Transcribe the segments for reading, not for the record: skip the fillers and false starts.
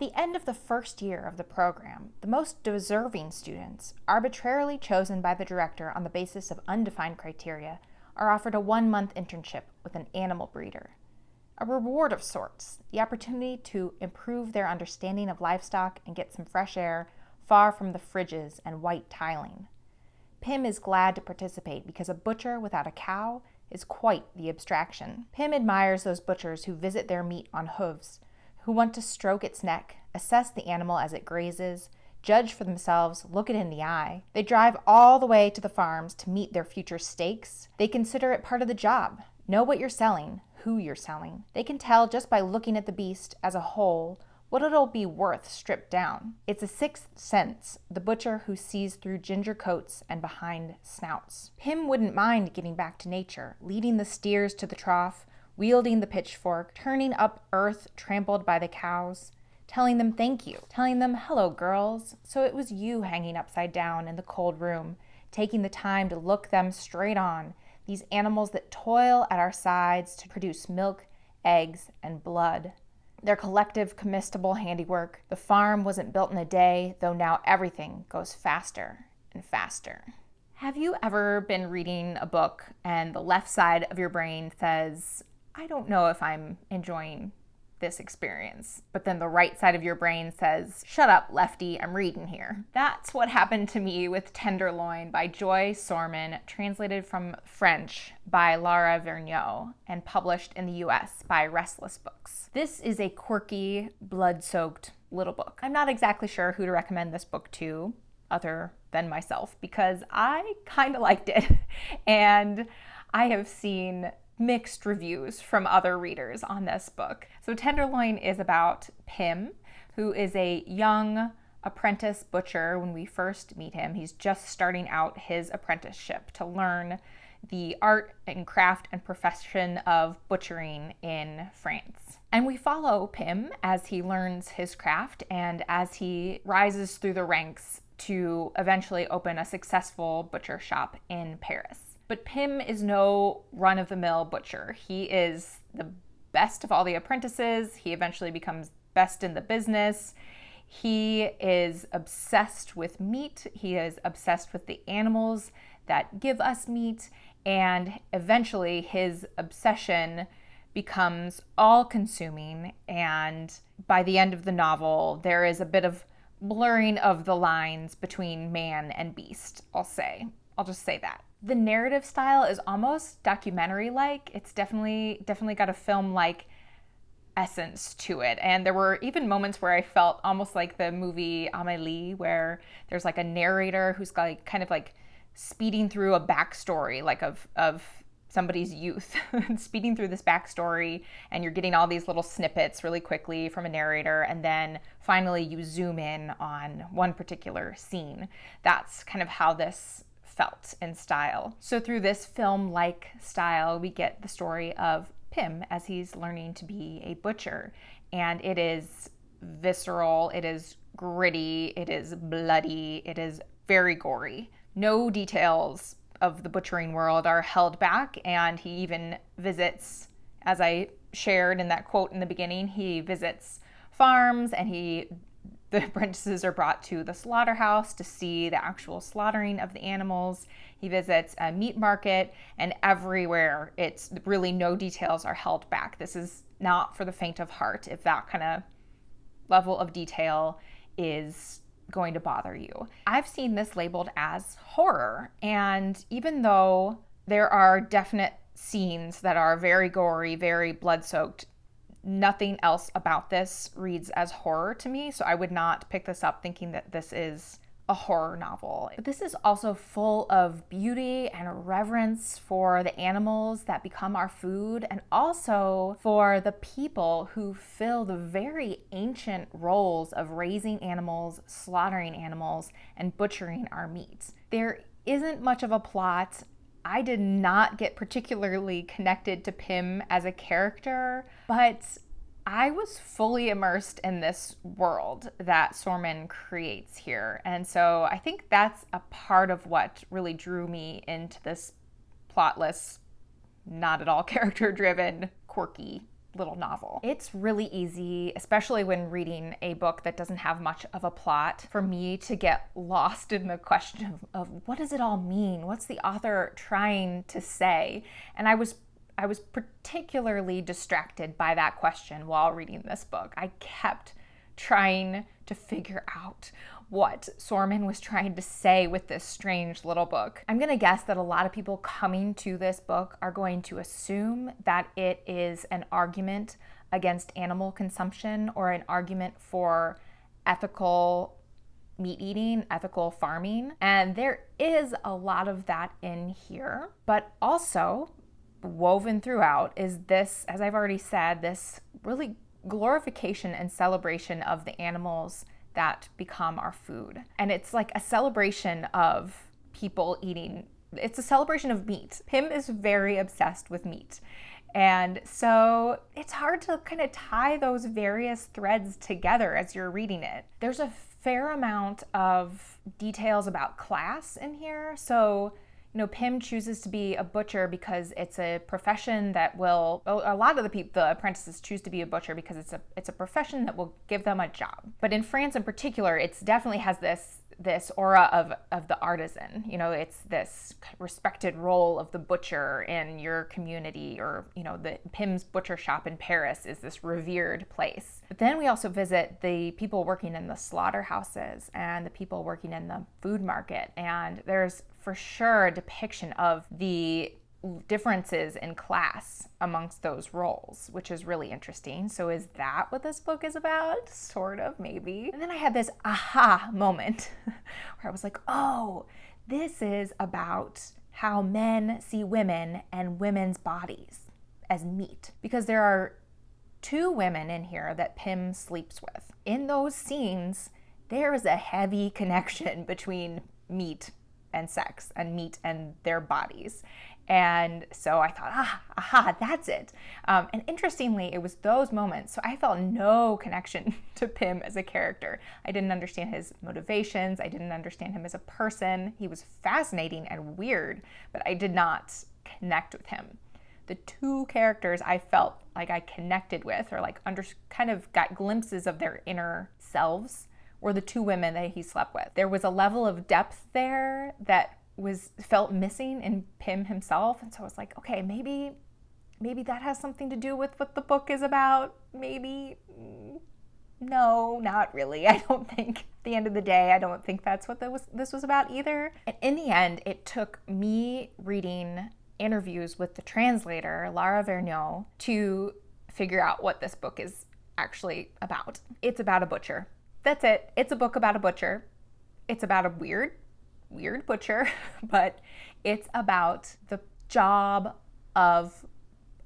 the end of the first year of the program, the most deserving students, arbitrarily chosen by the director on the basis of undefined criteria, are offered a 1-month internship with an animal breeder. A reward of sorts, the opportunity to improve their understanding of livestock and get some fresh air far from the fridges and white tiling. Pym is glad to participate because a butcher without a cow is quite the abstraction. Pym admires those butchers who visit their meat on hooves, who want to stroke its neck, assess the animal as it grazes, judge for themselves, look it in the eye. They drive all the way to the farms to meet their future steaks. They consider it part of the job. Know what you're selling, who you're selling. They can tell just by looking at the beast as a whole what it'll be worth stripped down. It's a sixth sense, the butcher who sees through ginger coats and behind snouts. Pym wouldn't mind getting back to nature, leading the steers to the trough, wielding the pitchfork, turning up earth trampled by the cows, telling them thank you, telling them, hello girls, so it was you hanging upside down in the cold room, taking the time to look them straight on, these animals that toil at our sides to produce milk, eggs, and blood. Their collective comestible handiwork. The farm wasn't built in a day, though now everything goes faster and faster. Have you ever been reading a book and the left side of your brain says, I don't know if I'm enjoying this experience, but then the right side of your brain says, shut up, lefty, I'm reading here. That's what happened to me with Tenderloin by Joy Sorman, translated from French by Lara Vergnaud and published in the US by Restless Books. This is a quirky, blood-soaked little book. I'm not exactly sure who to recommend this book to other than myself because I kind of liked it and I have seen mixed reviews from other readers on this book. So Tenderloin is about Pym, who is a young apprentice butcher when we first meet him. He's just starting out his apprenticeship to learn the art and craft and profession of butchering in France. And we follow Pym as he learns his craft and as he rises through the ranks to eventually open a successful butcher shop in Paris. But Pym is no run-of-the-mill butcher. He is the best of all the apprentices. He eventually becomes best in the business. He is obsessed with meat. He is obsessed with the animals that give us meat. And eventually his obsession becomes all-consuming. And by the end of the novel, there is a bit of blurring of the lines between man and beast, I'll just say that. The narrative style is almost documentary-like. It's definitely got a film-like essence to it. And there were even moments where I felt almost like the movie Amélie, where there's like a narrator who's like kind of like speeding through a backstory, like of somebody's youth, speeding through this backstory, and you're getting all these little snippets really quickly from a narrator, and then finally you zoom in on one particular scene. That's kind of how this felt in style. So through this film-like style, we get the story of Pym as he's learning to be a butcher. And it is visceral, it is gritty, it is bloody, it is very gory. No details of the butchering world are held back, and he even visits, as I shared in that quote in the beginning, he visits farms and the apprentices are brought to the slaughterhouse to see the actual slaughtering of the animals. He visits a meat market, and everywhere it's really no details are held back. This is not for the faint of heart if that kind of level of detail is going to bother you. I've seen this labeled as horror, and even though there are definite scenes that are very gory, very blood-soaked, nothing else about this reads as horror to me, so I would not pick this up thinking that this is a horror novel. But this is also full of beauty and reverence for the animals that become our food, and also for the people who fill the very ancient roles of raising animals, slaughtering animals, and butchering our meat. There isn't much of a plot. I did not get particularly connected to Pym as a character, but I was fully immersed in this world that Sorman creates here. And so I think that's a part of what really drew me into this plotless, not at all character-driven, quirky little novel. It's really easy, especially when reading a book that doesn't have much of a plot, for me to get lost in the question of what does it all mean? What's the author trying to say? And I was particularly distracted by that question while reading this book. I kept trying to figure out what Sorman was trying to say with this strange little book. I'm going to guess that a lot of people coming to this book are going to assume that it is an argument against animal consumption or an argument for ethical meat eating, ethical farming. And there is a lot of that in here, but also woven throughout is this, as I've already said, this really glorification and celebration of the animals that become our food. And it's like a celebration of people eating, it's a celebration of meat. Pym is very obsessed with meat. And so it's hard to kind of tie those various threads together as you're reading it. There's a fair amount of details about class in here. So Pym chooses to be a butcher because it's a profession that will, a lot of the apprentices choose to be a butcher because it's a profession that will give them a job. But in France in particular, it definitely has this aura of the artisan. It's this respected role of the butcher in your community, or, the Pym's butcher shop in Paris is this revered place. But then we also visit the people working in the slaughterhouses and the people working in the food market. And there's for sure a depiction of the differences in class amongst those roles, which is really interesting. So is that what this book is about? Sort of, maybe. And then I had this aha moment where I was like, oh, this is about how men see women and women's bodies as meat. Because there are 2 women in here that Pym sleeps with. In those scenes, there is a heavy connection between meat and sex, and meat and their bodies. And so I thought, aha, that's it. And interestingly, it was those moments. So I felt no connection to Pym as a character. I didn't understand his motivations. I didn't understand him as a person. He was fascinating and weird, but I did not connect with him. The 2 characters I felt like I connected with, or like kind of got glimpses of their inner selves, were the 2 women that he slept with. There was a level of depth there that felt missing in Pym himself. And so I was like, okay, maybe that has something to do with what the book is about. Maybe. No, not really. I don't think. At the end of the day, I don't think that's what this was about either. And in the end, it took me reading interviews with the translator, Lara Vergnaud, to figure out what this book is actually about. It's about a butcher. That's it. It's a book about a butcher. It's about a weird butcher, but it's about the job of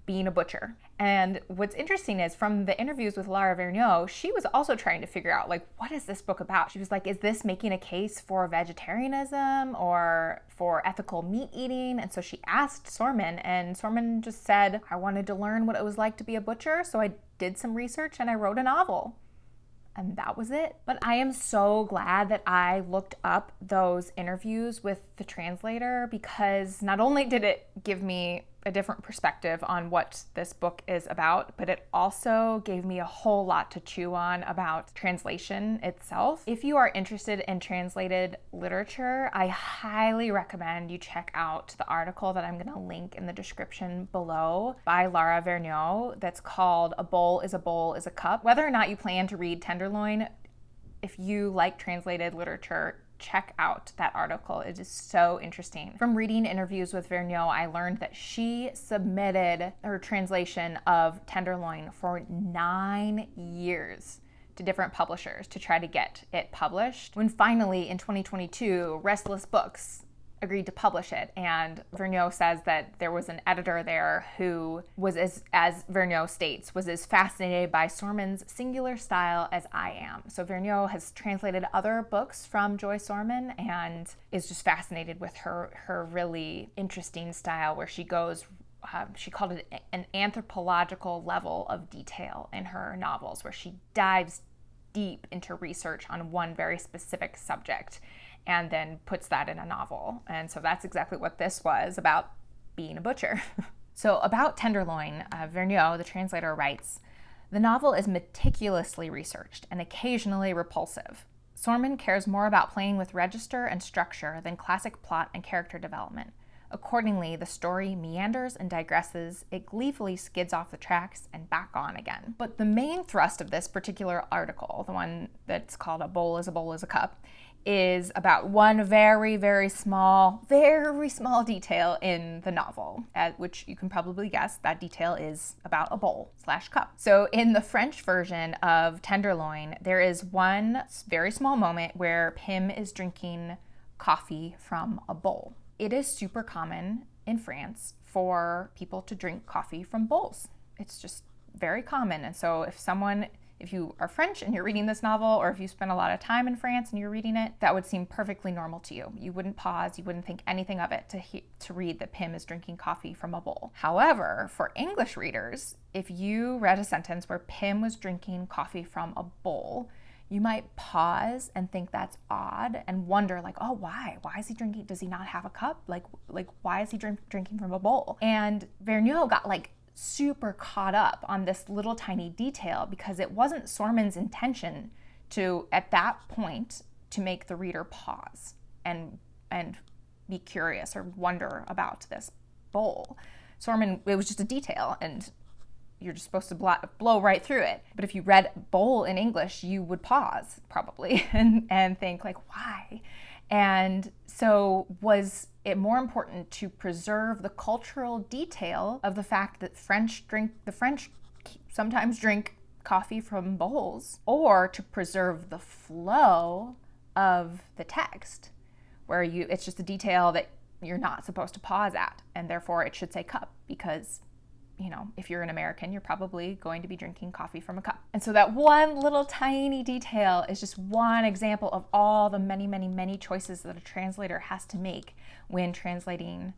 being a butcher. And what's interesting is, from the interviews with Lara Vergnaud, she was also trying to figure out, like, what is this book about? She was like, is this making a case for vegetarianism or for ethical meat eating? And so she asked Sorman, and Sorman just said, I wanted to learn what it was like to be a butcher, so I did some research and I wrote a novel. And that was it. But I am so glad that I looked up those interviews with the translator, because not only did it give me a different perspective on what this book is about, but it also gave me a whole lot to chew on about translation itself. If you are interested in translated literature, I highly recommend you check out the article that I'm going to link in the description below by Lara Vergnaud that's called A Bowl is a Cup. Whether or not you plan to read Tenderloin, if you like translated literature, check out that article. It is so interesting. From reading interviews with Vergnaud, I learned that she submitted her translation of Tenderloin for 9 years to different publishers to try to get it published. When finally, in 2022, Restless Books agreed to publish it. And Vergnaud says that there was an editor there who was, as Vergnaud states, was as fascinated by Sorman's singular style as I am. So Vergnaud has translated other books from Joy Sorman and is just fascinated with her really interesting style, where she goes, she called it an anthropological level of detail in her novels, where she dives deep into research on one very specific subject and then puts that in a novel. And so that's exactly what this was about, being a butcher. So about Tenderloin, Vergnaud, the translator, writes, "The novel is meticulously researched and occasionally repulsive. Sorman cares more about playing with register and structure than classic plot and character development. Accordingly, the story meanders and digresses, it gleefully skids off the tracks and back on again." But the main thrust of this particular article, the one that's called "A Bowl is a Cup," is about one very, very small detail in the novel, which you can probably guess that detail is about a bowl/cup. So in the French version of Tenderloin, there is one very small moment where Pym is drinking coffee from a bowl. It is super common in France for people to drink coffee from bowls. It's just very common. And so if you are French and you're reading this novel, or if you spend a lot of time in France and you're reading it, that would seem perfectly normal to you. You wouldn't pause, you wouldn't think anything of it to read that Pym is drinking coffee from a bowl. However, for English readers, if you read a sentence where Pym was drinking coffee from a bowl, you might pause and think that's odd and wonder, like, oh, why? Why is he drinking? Does he not have a cup? Like why is he drinking from a bowl? And Vergnaud got super caught up on this little tiny detail because it wasn't Sorman's intention to, at that point, to make the reader pause and be curious or wonder about this bowl. Sorman, it was just a detail, and you're just supposed to blow right through it. But if you read bowl in English, you would pause probably and think, like, why? And so was it more important to preserve the cultural detail of the fact that the French sometimes drink coffee from bowls, or to preserve the flow of the text where it's just a detail that you're not supposed to pause at, and therefore it should say cup because, if you're an American, you're probably going to be drinking coffee from a cup. And so that one little tiny detail is just one example of all the many, many, many choices that a translator has to make when translating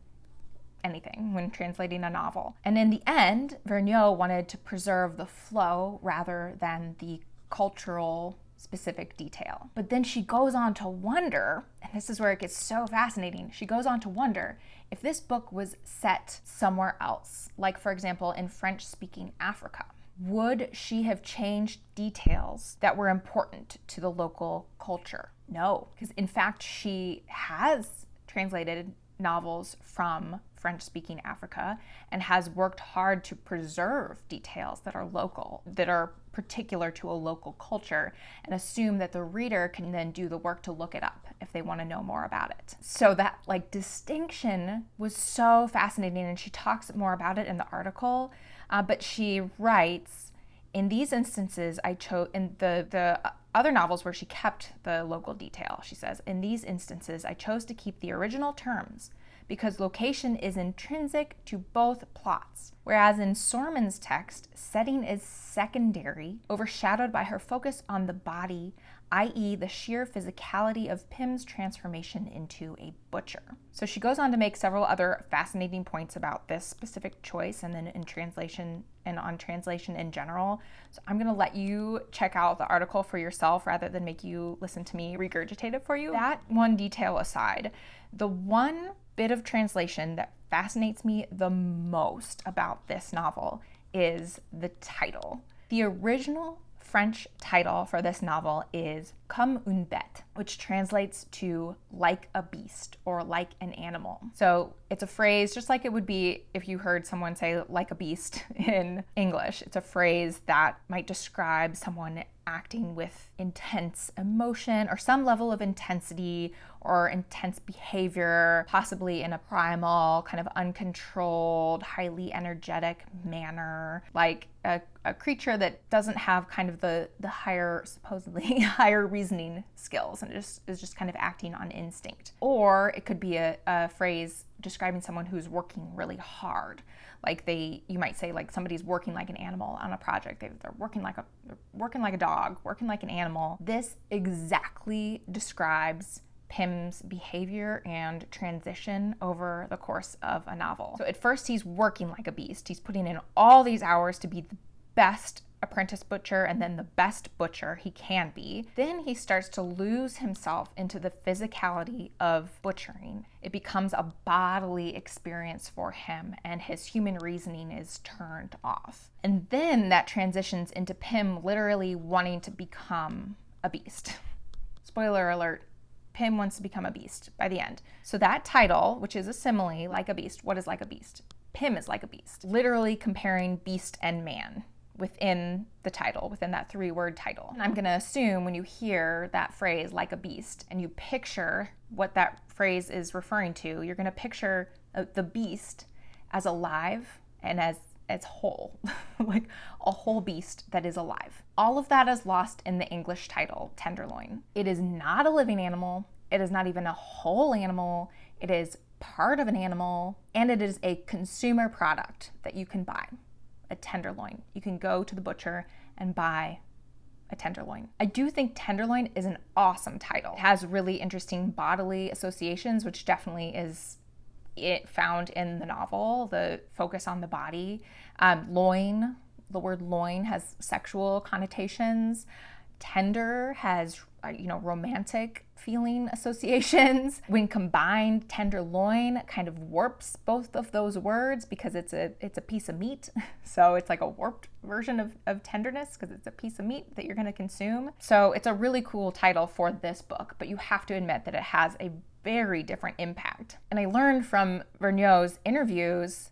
anything, when translating a novel. And in the end, Vergnaud wanted to preserve the flow rather than the cultural specific detail. But then she goes on to wonder, and this is where it gets so fascinating, she goes on to wonder if this book was set somewhere else, like for example in French-speaking Africa, would she have changed details that were important to the local culture? No, because in fact she has translated novels from French-speaking Africa and has worked hard to preserve details that are local, that are particular to a local culture, and assume that the reader can then do the work to look it up if they want to know more about it. So that distinction was so fascinating, and she talks more about it in the article, but she writes, in these instances I chose, in the other novels where she kept the local detail, she says, in these instances I chose to keep the original terms because location is intrinsic to both plots, whereas in Sorman's text, setting is secondary, overshadowed by her focus on the body, i.e. the sheer physicality of Pym's transformation into a butcher. So she goes on to make several other fascinating points about this specific choice and then in translation and on translation in general. So I'm going to let you check out the article for yourself rather than make you listen to me regurgitate it for you. That one detail aside, the one bit of translation that fascinates me the most about this novel is the title. The original French title for this novel is Comme une bête, which translates to like a beast or like an animal. So it's a phrase just like it would be if you heard someone say like a beast in English. It's a phrase that might describe someone acting with intense emotion or some level of intensity or intense behavior, possibly in a primal, kind of uncontrolled, highly energetic manner, like a creature that doesn't have kind of the higher, supposedly higher reasoning skills and is just kind of acting on instinct. Or it could be a phrase describing someone who's working really hard. Like you might say like somebody's working like an animal on a project. They're working like a dog, working like an animal. This exactly describes Pym's behavior and transition over the course of a novel. So at first he's working like a beast. He's putting in all these hours to be the best apprentice butcher and then the best butcher he can be, then he starts to lose himself into the physicality of butchering. It becomes a bodily experience for him, and his human reasoning is turned off. And then that transitions into Pym literally wanting to become a beast. Spoiler alert, Pym wants to become a beast by the end. So that title, which is a simile, like a beast, what is like a beast? Pym is like a beast, literally comparing beast and man within the title, within that 3-word title. And I'm gonna assume when you hear that phrase, like a beast, and you picture what that phrase is referring to, you're gonna picture the beast as alive and as whole, like a whole beast that is alive. All of that is lost in the English title, Tenderloin. It is not a living animal. It is not even a whole animal. It is part of an animal, and it is a consumer product that you can buy. A tenderloin. You can go to the butcher and buy a tenderloin. I do think tenderloin is an awesome title. It has really interesting bodily associations, which definitely is it found in the novel, the focus on the body. Loin, the word loin has sexual connotations. Tender has, romantic feeling associations. When combined, tenderloin kind of warps both of those words because it's a piece of meat. So it's like a warped version of tenderness because it's a piece of meat that you're going to consume. So it's a really cool title for this book, but you have to admit that it has a very different impact. And I learned from Vergnaud's interviews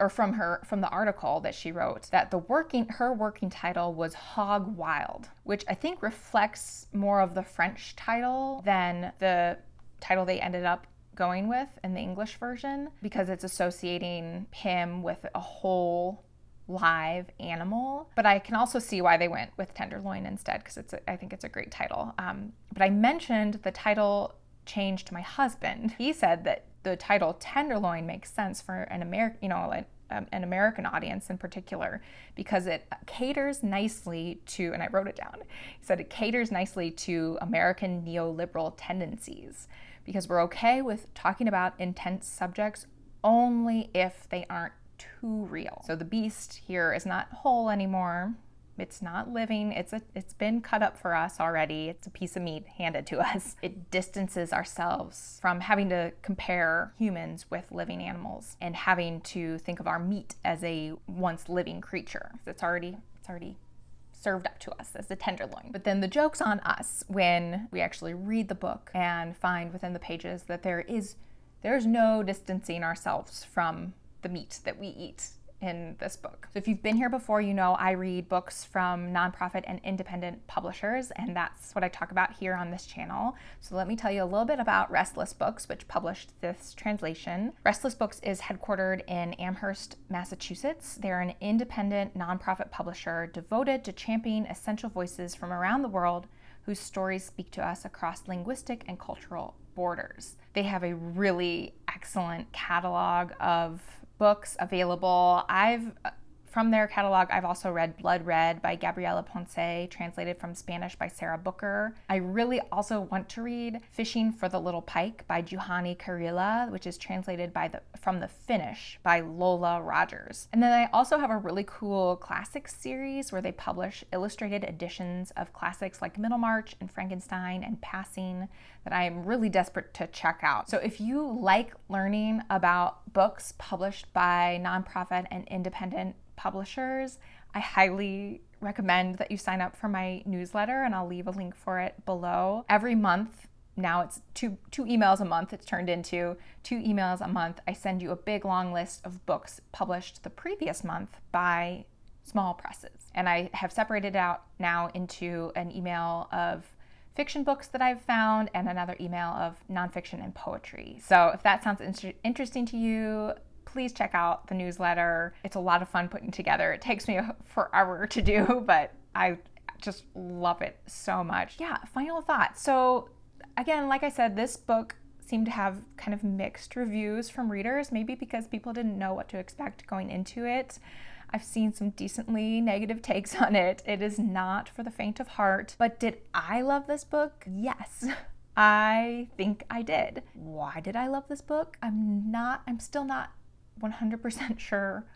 from the article that she wrote that her working title was Hog Wild, which I think reflects more of the French title than the title they ended up going with in the English version, because it's associating Pym with a whole live animal. But I can also see why they went with Tenderloin instead, because I think it's a great title. But I mentioned the title change to my husband. He said that the title Tenderloin makes sense for an American audience in particular, because it caters nicely to, and I wrote it down, he said it caters nicely to American neoliberal tendencies, because we're okay with talking about intense subjects only if they aren't too real. So the beast here is not whole anymore. It's not living. It's been cut up for us already. It's a piece of meat handed to us. It distances ourselves from having to compare humans with living animals and having to think of our meat as a once living creature. It's already served up to us as a tenderloin. But then the joke's on us when we actually read the book and find within the pages that there's no distancing ourselves from the meat that we eat in this book. So if you've been here before, you know I read books from nonprofit and independent publishers, and that's what I talk about here on this channel. So let me tell you a little bit about Restless Books, which published this translation. Restless Books is headquartered in Amherst, Massachusetts. They're an independent nonprofit publisher devoted to championing essential voices from around the world whose stories speak to us across linguistic and cultural borders. They have a really excellent catalog of books available. From their catalog, I've also read Blood Red by Gabriela Ponce, translated from Spanish by Sarah Booker. I really also want to read Fishing for the Little Pike by Juhani Karila, which is translated from the Finnish by Lola Rogers. And then I also have a really cool classics series where they publish illustrated editions of classics like Middlemarch and Frankenstein and Passing that I am really desperate to check out. So if you like learning about books published by nonprofit and independent publishers, I highly recommend that you sign up for my newsletter, and I'll leave a link for it below. Every month, now it's two emails a month, it's turned into 2 emails a month. I send you a big long list of books published the previous month by small presses. And I have separated out now into an email of fiction books that I've found and another email of nonfiction and poetry. So if that sounds interesting to you, please check out the newsletter. It's a lot of fun putting together. It takes me forever to do, but I just love it so much. Yeah, final thoughts. So again, like I said, this book seemed to have kind of mixed reviews from readers, maybe because people didn't know what to expect going into it. I've seen some decently negative takes on it. It is not for the faint of heart. But did I love this book? Yes. I think I did. Why did I love this book? I'm still not 100% sure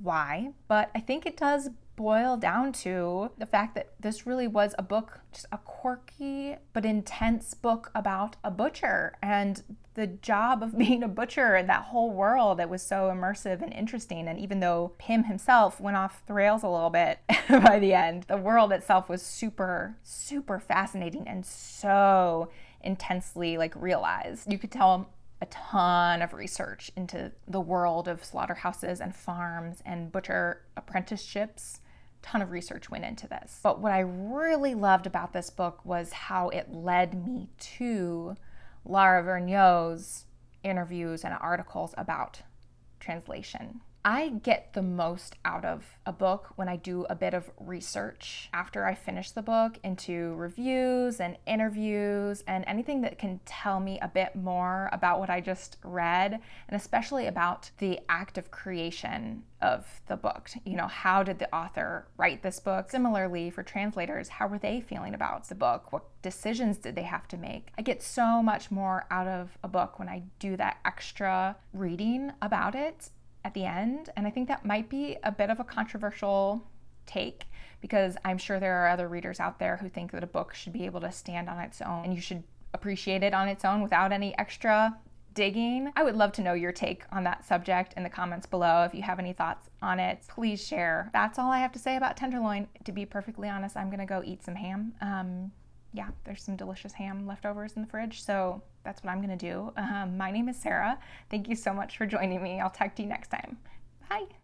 why, but I think it does boil down to the fact that this really was a book, just a quirky but intense book about a butcher and the job of being a butcher and that whole world. It was so immersive and interesting. And even though Pym himself went off the rails a little bit by the end, the world itself was super, super fascinating and so intensely realized. You could tell a ton of research into the world of slaughterhouses and farms and butcher apprenticeships. A ton of research went into this. But what I really loved about this book was how it led me to Lara Vergnaux's interviews and articles about translation. I get the most out of a book when I do a bit of research after I finish the book into reviews and interviews and anything that can tell me a bit more about what I just read, and especially about the act of creation of the book. How did the author write this book? Similarly, for translators, how were they feeling about the book? What decisions did they have to make? I get so much more out of a book when I do that extra reading about it at the end. And I think that might be a bit of a controversial take, because I'm sure there are other readers out there who think that a book should be able to stand on its own and you should appreciate it on its own without any extra digging. I would love to know your take on that subject in the comments below. If you have any thoughts on it, please share. That's all I have to say about Tenderloin. To be perfectly honest, I'm gonna go eat some ham. Yeah, there's some delicious ham leftovers in the fridge, so that's what I'm gonna do. My name is Sarah. Thank you so much for joining me. I'll talk to you next time. Bye.